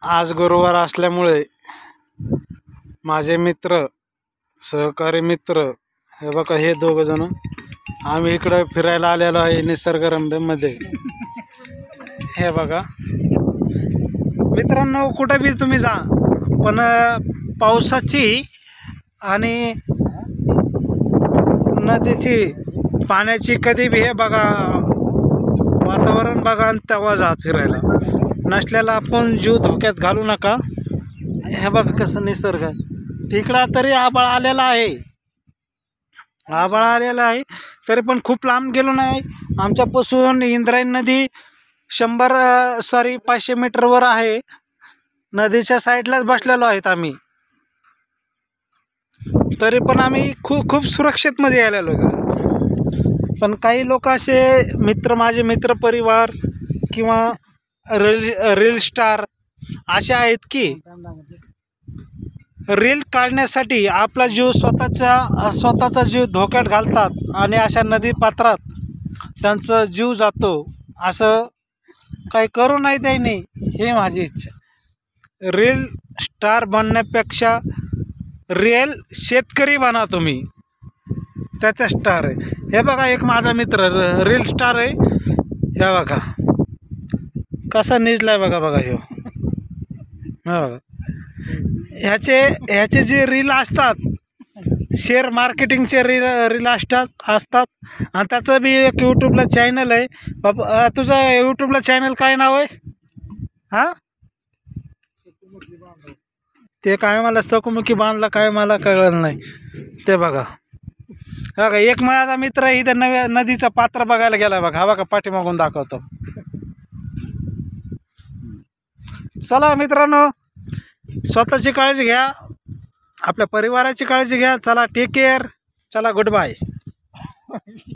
आज गुरुवार असल्यामुळे माझे मित्र, सहकारी मित्र, हे बघा हे दोघ जण आम्ही इकडे फिरायला आलेलो आहे निसर्गरम्यमध्ये। हे बघा मित्रांनो, कुठे बी तुम्ही जा, पण पावसाची आणि नदीची पाण्याची कधी बी हे बघा वातावरण बघा आणि तेव्हा जा फिरायला, नसल्याला आपण जीव धोक्यात घालू नका। हे बघा कसं निसर्ग, तिकडं तरी आभाळ आलेला आहे, आभाळ आलेला आहे, तरी पण खूप लांब गेलो नाही। आमच्यापासून इंद्रायणी नदी 500 मीटरवर आहे, नदीच्या साईडलाच बसलेलो आहेत आम्ही, तरी पण आम्ही खूप सुरक्षितमध्ये आलेलो का। पण काही लोक असे मित्र, माझे मित्र परिवार किंवा रील स्टार असे आहेत की रील काढण्यासाठी आपला जीव स्वतःचा जीव धोक्यात घालतात आणि अशा नदी पात्रात त्यांचा जीव जातो। असं काही करू नाही त्यांनी, हे माझी इच्छा। रील स्टार बनण्यापेक्षा रिअल शेतकरी बना तुम्ही, त्याचा स्टार आहे। हे बघा एक माझा मित्र रील स्टार आहे, हे बघा कसा निजलाय बघा ह्यो। हा बघा ह्याचे जे रील असतात, शेअर मार्केटिंगचे रील असतात आणि त्याचं बी एक यूट्यूबला चॅनल आहे। बाबा तुझं यूट्यूबला चॅनल काय नाव आहे? हां ते काय मला सकमुखी बांधला काय मला कळलं नाही ते बघा। बघा एक माझा मित्र इथं नव्या नदीचं पात्र बघायला गेला बघा, हा बघा पाठीमागून दाखवतो। चला मित्रांनो, स्वतःची काळजी घ्या, आपल्या परिवाराची काळजी घ्या। चला टेक केअर, चला गुड बाय।